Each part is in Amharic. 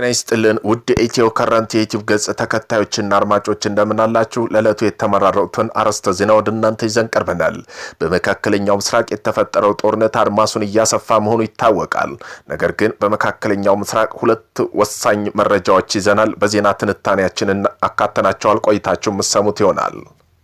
ይስጥልን ውድ ኢትዮ ከረንት የዩቲዩብ ገጽ ተከታዮችና አድማጮች እንደምን አላችሁ? ለዕለቱ የተመራረጡትን አርዕስተ ዜና ወደ እናንተ ይዘን ቀርበናል። በመካከለኛው ምስራቅ የተፈጠረው ጦርነት አድማሱን እያሰፋ መሆኑ ይታወቃል። ነገር ግን በመካከለኛው ምስራቅ ሁለት ወሳኝ መረጃዎች ይዘናል። በዜና ትንታኔያችን አካተናቸዋል። ቆይታችሁ የምትሰሙት ይሆናል።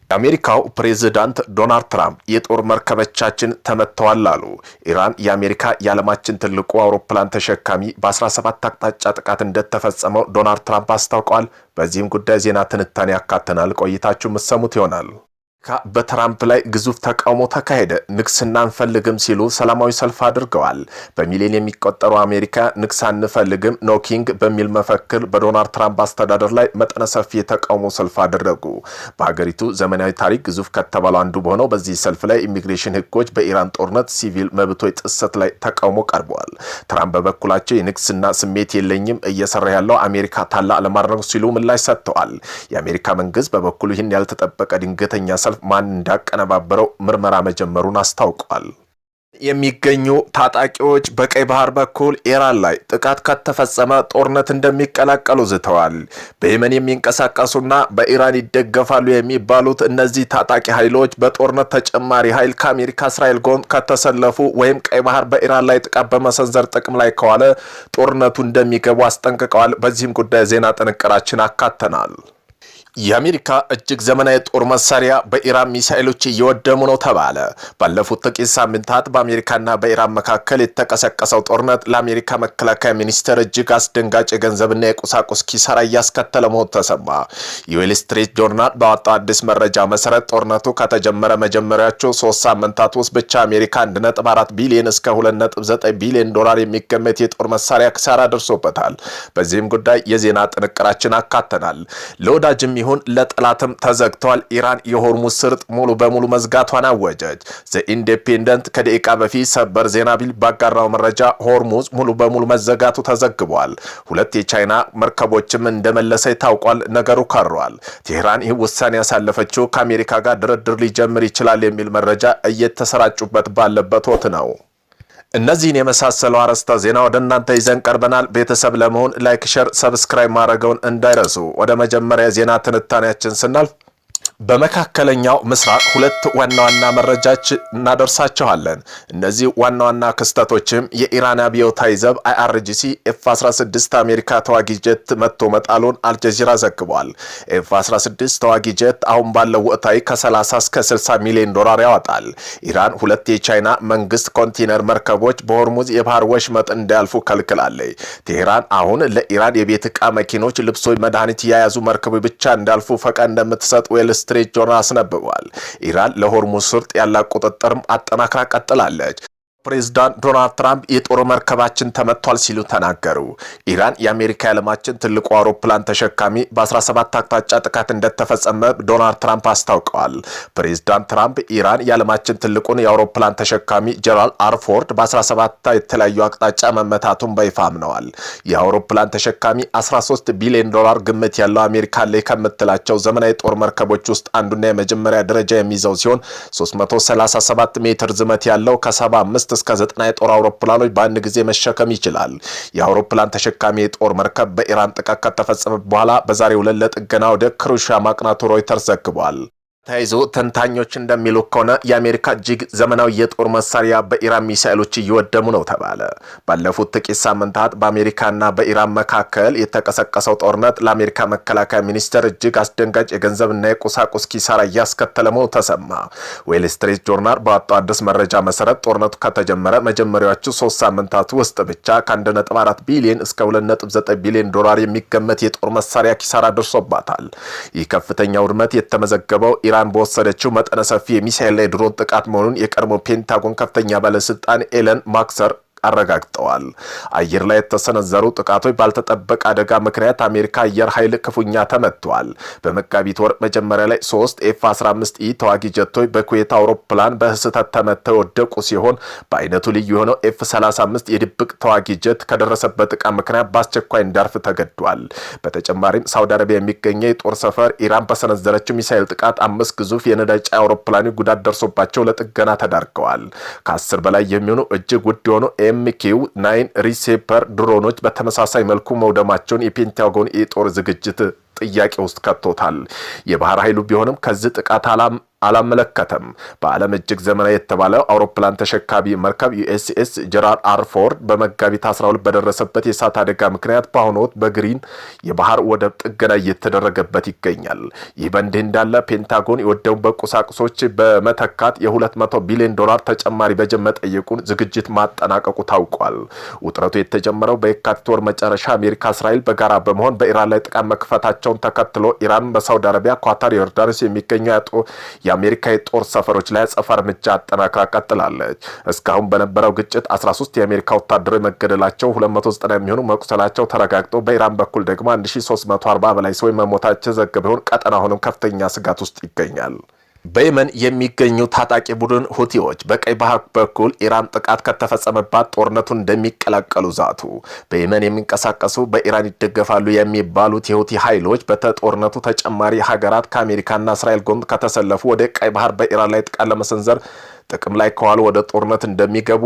የአሜሪካው ፕሬዝዳንት ዶናልድ ትራምፕ የጦር መርከቦቻችን ተመተዋል አሉ። ኢራን የአሜሪካ የዓለማችን ትልቁ አውሮፕላን ተሸካሚ በ17 አቅጣጫ ጥቃት እንደተፈጸመው ዶናልድ ትራምፕ አስታውቀዋል። በዚህም ጉዳይ ዜና ትንታኔ ያካተናል። ቆይታችሁ የምትሰሙት ይሆናል። በትራምፕ ላይ ግዙፍ ተቃውሞ ተካሄደ። ንግስና አንፈልግም ሲሉ ሰላማዊ ሰልፍ አድርገዋል። በሚሊዮን የሚቆጠሩ አሜሪካ ንግስ አንፈልግም ኖ ኪንግ በሚል መፈክር በዶናልድ ትራምፕ አስተዳደር ላይ መጠነ ሰፊ የተቃውሞ ሰልፍ አደረጉ። በሀገሪቱ ዘመናዊ ታሪክ ግዙፍ ከተባለው አንዱ በሆነው በዚህ ሰልፍ ላይ ኢሚግሬሽን ህጎች፣ በኢራን ጦርነት፣ ሲቪል መብቶች ጥሰት ላይ ተቃውሞ ቀርበዋል። ትራምፕ በበኩላቸው የንግስና ስሜት የለኝም እየሰራ ያለው አሜሪካ ታላቅ ለማድረግ ሲሉ ምላሽ ሰጥተዋል። የአሜሪካ መንግስት በበኩሉ ይህን ያልተጠበቀ ድንገተኛ ሰልፍ ማን እንዳቀነባበረው ምርመራ መጀመሩን አስታውቋል። የሚገኙ ታጣቂዎች በቀይ ባህር በኩል ኢራን ላይ ጥቃት ከተፈጸመ ጦርነት እንደሚቀላቀሉ ዝተዋል። በየመን የሚንቀሳቀሱና በኢራን ይደገፋሉ የሚባሉት እነዚህ ታጣቂ ኃይሎች በጦርነት ተጨማሪ ኃይል ከአሜሪካ እስራኤል ጎን ከተሰለፉ ወይም ቀይ ባህር በኢራን ላይ ጥቃት በመሰንዘር ጥቅም ላይ ከዋለ ጦርነቱ እንደሚገቡ አስጠንቅቀዋል። በዚህም ጉዳይ ዜና ጥንቅራችን አካተናል። የአሜሪካ እጅግ ዘመናዊ ጦር መሳሪያ በኢራን ሚሳኤሎች እየወደሙ ነው ተባለ። ባለፉት ጥቂት ሳምንታት በአሜሪካና በኢራን መካከል የተቀሰቀሰው ጦርነት ለአሜሪካ መከላከያ ሚኒስቴር እጅግ አስደንጋጭ የገንዘብና የቁሳቁስ ኪሳራ እያስከተለ መሆኑ ተሰማ። የዌል ስትሪት ጆርናል ባወጣው አዲስ መረጃ መሰረት ጦርነቱ ከተጀመረ መጀመሪያዎቹ 3 ሳምንታት ውስጥ ብቻ አሜሪካ 1.4 ቢሊዮን እስከ 2.9 ቢሊዮን ዶላር የሚገመት የጦር መሳሪያ ኪሳራ ደርሶበታል። በዚህም ጉዳይ የዜና ጥንቅራችን አካተናል። ለወዳጅም ይሁን ለጠላትም ተዘግቷል። ኢራን የሆርሙዝ ሰርጥ ሙሉ በሙሉ መዝጋቷን አወጀች። ዘ ኢንዲፔንደንት ከደቂቃ በፊት ሰበር ዜና ቢል ባጋራው መረጃ ሆርሙዝ ሙሉ በሙሉ መዘጋቱ ተዘግቧል። 2 የቻይና መርከቦችም እንደመለሰ ታውቋል። ነገሩ ከሯል። ቴህራን ይህ ውሳኔ ያሳለፈችው ከአሜሪካ ጋር ድርድር ሊጀምር ይችላል የሚል መረጃ እየተሰራጩበት ባለበት ወቅት ነው። እነዚህን የመሳሰሉ አርዕስተ ዜና ወደ እናንተ ይዘን ቀርበናል። ቤተሰብ ለመሆን ላይክ፣ ሼር፣ ሰብስክራይብ ማድረገውን እንዳይረሱ። ወደ መጀመሪያ ዜና ትንታኔያችን ስናልፍ በመካከለኛው ምስራቅ ሁለት ዋና ዋና መረጃዎች እናደርሳቸዋለን። እነዚህ ዋና ዋና ክስተቶችም የኢራን አብዮታዊ ዘብ IRGC F-16 አሜሪካ ተዋጊ ጀት መቶ መጣሉን አልጀዚራ ዘግቧል። F-16 ተዋጊ ጀት አሁን ባለው ወቅታዊ ከ30 እስከ 60 ሚሊዮን ዶላር ያወጣል። ኢራን 2 የቻይና መንግስት ኮንቴነር መርከቦች በሆርሙዝ የባህር ወሽመጥ እንዳያልፉ ከልክላለች። ቴህራን አሁን ለኢራን የቤት ዕቃ፣ መኪኖች፣ ልብሶች፣ መድኃኒት የያዙ መርከቦች ብቻ እንዳልፉ ፈቃድ እንደምትሰጥ ዌል ስትሪት ጆርናል አስነብቧል። ኢራን ለሆርሙዝ ሰርጥ ያላት ቁጥጥርም አጠናክራ ቀጥላለች። ፕሬዝዳንት ዶናልድ ትራምፕ የጦር መርከባችን ተመቷል ሲሉ ተናገሩ። ኢራን የአሜሪካ የዓለማችን ትልቁ አውሮፕላን ተሸካሚ በ17 አቅጣጫ ጥቃት እንደተፈጸመ ዶናልድ ትራምፕ አስታውቀዋል። ፕሬዝዳንት ትራምፕ ኢራን የዓለማችን ትልቁን የአውሮፕላን ተሸካሚ ጀራልድ አር ፎርድ በ17 የተለያዩ አቅጣጫ መመታቱን በይፋ አምነዋል። የአውሮፕላን ተሸካሚ 13 ቢሊዮን ዶላር ግምት ያለው አሜሪካ ላይ ከምትላቸው ዘመናዊ ጦር መርከቦች ውስጥ አንዱና የመጀመሪያ ደረጃ የሚይዘው ሲሆን 337 ሜትር ዝመት ያለው ከ75 እስከ 90 የጦር አውሮፕላኖች በአንድ ጊዜ መሸከም ይችላል። የአውሮፕላን ተሸካሚ የጦር መርከብ በኢራን ጥቃት ከተፈጸመ በኋላ በዛሬው ዕለት ለጥገና ወደ ክሩሺያ ማቅናቱ ሮይተርስ ዘግቧል። ተይዞ ተንታኞች እንደሚሉ ከሆነ የአሜሪካ እጅግ ዘመናዊ የጦር መሳሪያ በኢራን ሚሳኤሎች እየወደሙ ነው ተባለ። ባለፉት ጥቂት ሳምንታት በአሜሪካና በኢራን መካከል የተቀሰቀሰው ጦርነት ለአሜሪካ መከላከያ ሚኒስቴር እጅግ አስደንጋጭ የገንዘብና የቁሳቁስ ኪሳራ እያስከተለ መሆኑ ተሰማ። ዌል ስትሪት ጆርናል ባወጣው አዲስ መረጃ መሰረት ጦርነቱ ከተጀመረ መጀመሪያዎቹ 3 ሳምንታት ውስጥ ብቻ ከ1.4 ቢሊዮን እስከ 2.9 ቢሊዮን ዶላር የሚገመት የጦር መሳሪያ ኪሳራ ደርሶባታል። ይህ ከፍተኛ ውድመት የተመዘገበው ኢራን በወሰደችው መጠነ ሰፊ የሚሳኤል ላይ ድሮን ጥቃት መሆኑን የቀድሞ ፔንታጎን ከፍተኛ ባለስልጣን ኤለን ማክሰር አረጋግጠዋል። አየር ላይ የተሰነዘሩ ጥቃቶች ባልተጠበቀ አደጋ ምክንያት አሜሪካ አየር ኃይል ክፉኛ ተመቷል። በመጋቢት ወር መጀመሪያ ላይ 3 F-15E ተዋጊ ጀቶች በኩዌት አውሮፕላን በስህተት ተመተው ወደቁ ሲሆን በአይነቱ ልዩ የሆነው F-35 የድብቅ ተዋጊ ጀት ከደረሰበት ጥቃት ምክንያት በአስቸኳይ እንዳርፍ ተገዷል። በተጨማሪም ሳውዲ አረቢያ የሚገኘው የጦር ሰፈር ኢራን በሰነዘረችው ሚሳኤል ጥቃት 5 ግዙፍ የነዳጅ ጫኝ አውሮፕላኖች ጉዳት ደርሶባቸው ለጥገና ተዳርገዋል። ከ10 በላይ የሚሆኑ እጅግ ውድ የሆኑ MQ-9 ሪሴፐር ድሮኖች በተመሳሳይ መልኩ መውደማቸውን የፔንታጎን የጦር ዝግጅት ጥያቄ ውስጥ ከቶታል። የባህር ኃይሉ ቢሆንም ከዚህ ጥቃት አላመለከተም። በዓለም እጅግ ዘመናዊ የተባለው አውሮፕላን ተሸካሚ መርከብ USS ጀራልድ አር ፎርድ በመጋቢት 12 በደረሰበት የእሳት አደጋ ምክንያት በአሁኑ ወቅት በግሪን የባህር ወደብ ጥገና እየተደረገበት ይገኛል። ይህ በእንዲህ እንዳለ ፔንታጎን የወደሙበት ቁሳቁሶች በመተካት $200 ቢሊዮን ተጨማሪ በጀት መጠየቁን ዝግጅት ማጠናቀቁ ታውቋል። ውጥረቱ የተጀመረው በየካቲት ወር መጨረሻ አሜሪካ፣ እስራኤል በጋራ በመሆን በኢራን ላይ ጥቃት መክፈታቸውን ተከትሎ ኢራን በሳውዲ አረቢያ፣ ኳታር፣ ዮርዳኖስ የሚገኙ የአሜሪካ የጦር ሰፈሮች ላይ አጸፋ እርምጃ አጠናክራ ቀጥላለች። እስካሁን በነበረው ግጭት 13 የአሜሪካ ወታደሮች መገደላቸው፣ 290 የሚሆኑ መቁሰላቸው ተረጋግጦ በኢራን በኩል ደግሞ 1340 በላይ ሰዎች መሞታቸው ዘገበውን ቀጠና አሁንም ከፍተኛ ስጋት ውስጥ ይገኛል። በየመን የሚገኙ ታጣቂ ቡድን ሁቲዎች በቀይ ባህር በኩል ኢራን ጥቃት ከተፈጸመባት ጦርነቱን እንደሚቀላቀሉ ዛቱ። በየመን የሚንቀሳቀሱ በኢራን ይደገፋሉ የሚባሉት የሁቲ ኃይሎች በጦርነቱ ተጨማሪ ሀገራት ከአሜሪካና እስራኤል ጎን ከተሰለፉ ወደ ቀይ ባህር በኢራን ላይ ጥቃት ለመሰንዘር ጥቅም ላይ ከዋሉ ወደ ጦርነት እንደሚገቡ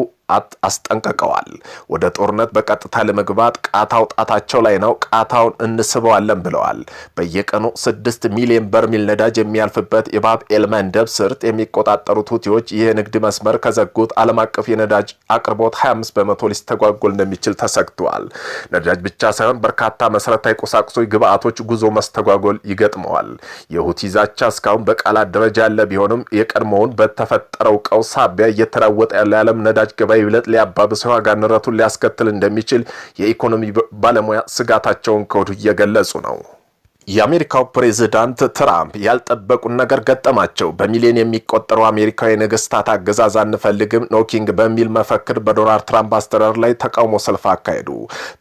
አስጠንቅቀዋል። ወደ ጦርነት በቀጥታ ለመግባት ቃታው ጣታቸው ላይ ነው። ቃታውን እንስበዋለን ብለዋል። በየቀኑ 6 ሚሊዮን በርሜል ነዳጅ የሚያልፍበት የባብ ኤልመንደብ ስርጥ የሚቆጣጠሩት ሁቲዎች ይህ ንግድ መስመር ከዘጉት ዓለም አቀፍ የነዳጅ አቅርቦት 25 በመቶ ሊስተጓጎል እንደሚችል ተሰግቷል። ነዳጅ ብቻ ሳይሆን በርካታ መሰረታዊ ቁሳቁሶች፣ ግብአቶች ጉዞ መስተጓጎል ይገጥመዋል። የሁቲ ዛቻ እስካሁን በቃላት ደረጃ ያለ ቢሆንም የቀድሞውን በተፈጠረው ቀውስ ሳቢያ እየተራወጠ ያለ የዓለም ነዳጅ ገበያ ይብለጥ ሊያባብሰው ዋጋ ንረቱን ሊያስከትል እንደሚችል የኢኮኖሚ ባለሙያ ስጋታቸውን ከወዲሁ እየገለጹ ነው። የአሜሪካው ፕሬዝዳንት ትራምፕ ያልጠበቁን ነገር ገጠማቸው። በሚሊዮን የሚቆጠሩ አሜሪካዊ ነገስታት አገዛዝ አንፈልግም ኖኪንግ በሚል መፈክር በዶናልድ ትራምፕ አስተዳደር ላይ ተቃውሞ ሰልፍ አካሄዱ።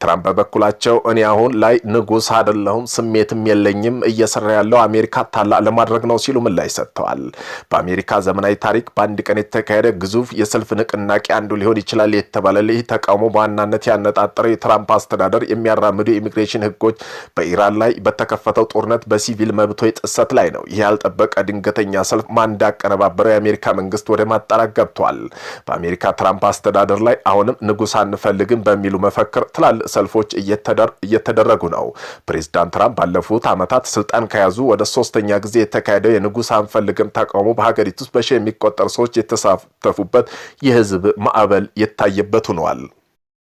ትራምፕ በበኩላቸው እኔ አሁን ላይ ንጉስ አይደለሁም፣ ስሜትም የለኝም፣ እየሰራ ያለው አሜሪካ ታላቅ ለማድረግ ነው ሲሉ ምላሽ ሰጥተዋል። በአሜሪካ ዘመናዊ ታሪክ በአንድ ቀን የተካሄደ ግዙፍ የሰልፍ ንቅናቄ አንዱ ሊሆን ይችላል የተባለ ይህ ተቃውሞ በዋናነት ያነጣጠረው የትራምፕ አስተዳደር የሚያራምዱ የኢሚግሬሽን ህጎች በኢራን ላይ በተከፈተ ጦርነት በሲቪል መብቶች ጥሰት ላይ ነው። ይህ ያልጠበቀ ድንገተኛ ሰልፍ ማን እንዳቀነባበረው የአሜሪካ መንግስት ወደ ማጣራት ገብቷል። በአሜሪካ ትራምፕ አስተዳደር ላይ አሁንም ንጉስ አንፈልግም በሚሉ መፈክር ትላልቅ ሰልፎች እየተደረጉ ነው። ፕሬዝዳንት ትራምፕ ባለፉት ዓመታት ስልጣን ከያዙ ወደ 3ኛ ጊዜ የተካሄደው የንጉስ አንፈልግም ተቃውሞ በሀገሪቱ ውስጥ በሺህ የሚቆጠሩ ሰዎች የተሳተፉበት የህዝብ ማዕበል የታየበት ሆኗል።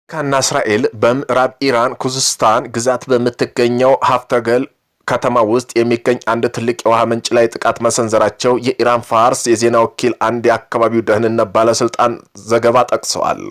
አሜሪካና እስራኤል በምዕራብ ኢራን ኩዝስታን ግዛት በምትገኘው ሀፍተገል ከተማ ውስጥ የሚገኝ አንድ ትልቅ የውሃ ምንጭ ላይ ጥቃት መሰንዘራቸው የኢራን ፋርስ የዜና ወኪል አንድ የአካባቢው ደህንነት ባለስልጣን ዘገባ ጠቅሰዋል።